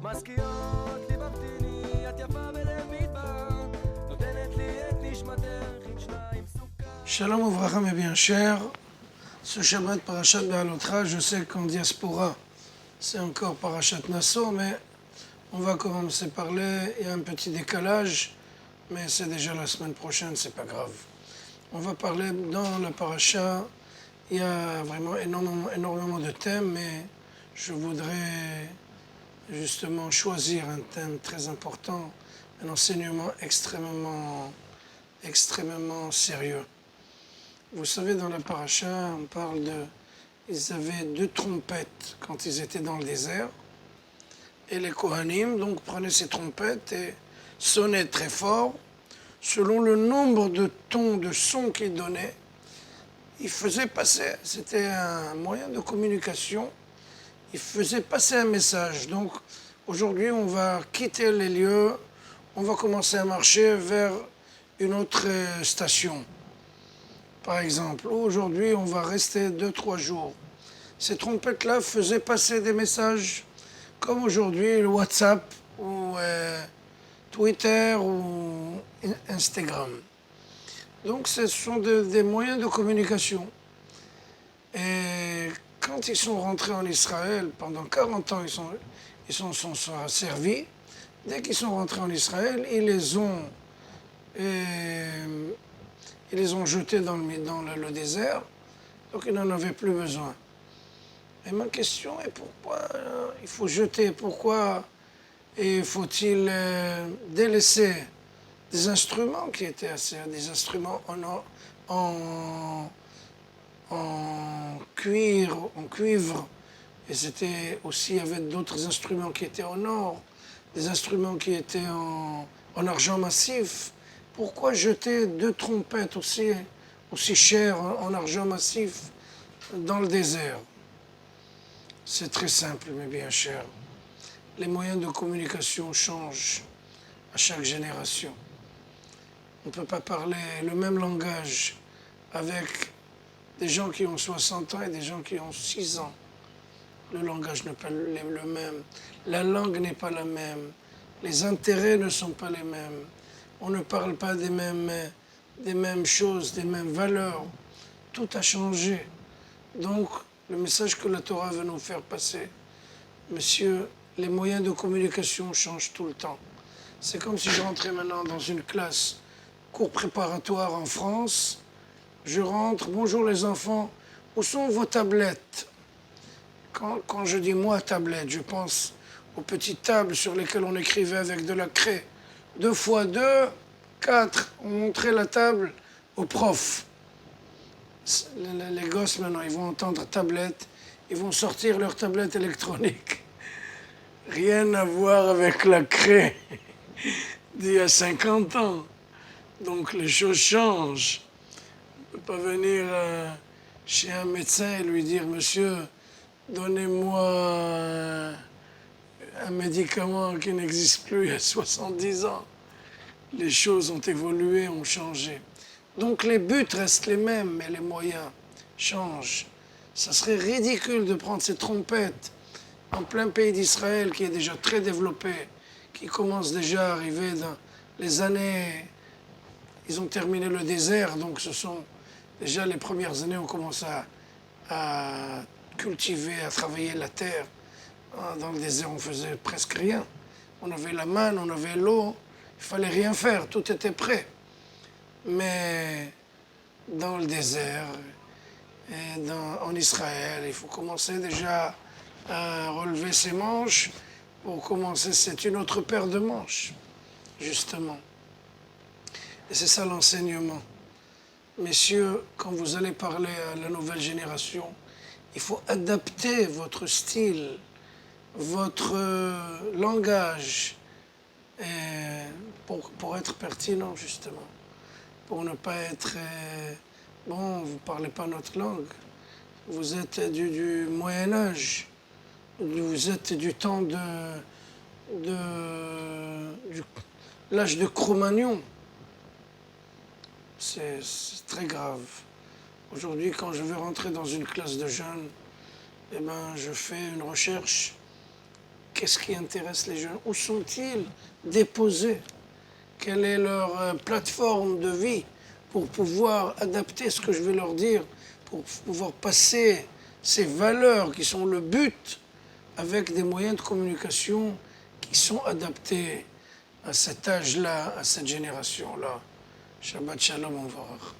מזכירות לי בפתיני, את יפה בלב מדבר, נותנת לי את נשמתך עם שניים סוכר. Shalom Ouvracha mes bien chers, ce Shabbat Parashat Be'alotcha, je sais qu'en diaspora c'est encore Parashat Nassau, mais on va commencer par parler, il y a un petit décalage, mais c'est déjà la semaine prochaine, c'est pas grave. On va parler dans la Parasha, il y a vraiment énormément de thèmes, mais je voudrais justement choisir un thème très important, un enseignement extrêmement sérieux. Vous savez, dans la paracha, on parle ils avaient 2 trompettes quand ils étaient dans le désert, et les Kohanim donc prenaient ces trompettes et sonnaient très fort. Selon le nombre de tons de son qu'ils donnaient, ils faisaient passer, c'était un moyen de communication, ils faisaient passer un message. Donc aujourd'hui, on va quitter les lieux, on va commencer à marcher vers une autre station. Par exemple, aujourd'hui, on va rester 2-3 jours. Ces trompettes-là faisaient passer des messages comme aujourd'hui le WhatsApp ou Twitter ou Instagram. Donc ce sont des moyens de communication. Et quand ils sont rentrés en Israël, pendant 40 ans, ils sont servis. Dès qu'ils sont rentrés en Israël, ils les ont jetés dans le désert, donc ils n'en avaient plus besoin. Et ma question est pourquoi il faut jeter, pourquoi faut-il délaisser des instruments qui étaient des instruments en cuivre, et c'était aussi, il y avait d'autres instruments qui étaient en or, des instruments qui étaient en argent massif. Pourquoi jeter 2 trompettes aussi chères en argent massif dans le désert? C'est très simple, mes bien chers. Les moyens de communication changent à chaque génération. On ne peut pas parler le même langage avec des gens qui ont 60 ans et des gens qui ont 6 ans. Le langage n'est pas le même. La langue n'est pas la même. Les intérêts ne sont pas les mêmes. On ne parle pas des mêmes choses, des mêmes valeurs. Tout a changé. Donc, le message que la Torah veut nous faire passer, monsieur, les moyens de communication changent tout le temps. C'est comme si je rentrais maintenant dans une classe, cours préparatoire en France. Je rentre, bonjour les enfants, où sont vos tablettes? Quand je dis moi tablette, je pense aux petites tables sur lesquelles on écrivait avec de la craie. 2 fois 2, 4. On montrait la table au prof. Les gosses, maintenant, ils vont entendre tablette, ils vont sortir leur tablette électronique. Rien à voir avec la craie d'il y a 50 ans. Donc les choses changent. On ne peut pas venir chez un médecin et lui dire « Monsieur, donnez-moi un médicament qui n'existe plus il y a 70 ans. » Les choses ont évolué, ont changé. Donc les buts restent les mêmes, mais les moyens changent. Ça serait ridicule de prendre ces trompettes en plein pays d'Israël qui est déjà très développé, qui commence déjà à arriver dans les années... Ils ont terminé le désert, donc ce sont déjà les premières années, on commence à cultiver, à travailler la terre. Dans le désert, on faisait presque rien. On avait la manne, on avait l'eau, il fallait rien faire, tout était prêt. Mais dans le désert et en Israël, il faut commencer déjà à relever ses manches. Pour commencer, c'est une autre paire de manches, justement. Et c'est ça l'enseignement. Messieurs, quand vous allez parler à la nouvelle génération, il faut adapter votre style, votre langage, pour être pertinent, justement. Pour ne pas être... bon, vous ne parlez pas notre langue. Vous êtes du Moyen-Âge. Vous êtes du temps de l'âge de Cro-Magnon. C'est très grave. Aujourd'hui, quand je veux rentrer dans une classe de jeunes, eh ben, je fais une recherche. qu'est-ce qui intéresse les jeunes? Où sont-ils déposés? Quelle est leur plateforme de vie pour pouvoir adapter ce que je vais leur dire, pour pouvoir passer ces valeurs qui sont le but avec des moyens de communication qui sont adaptés à cet âge-là, à cette génération-là. Shabbat Shalom, on va voir.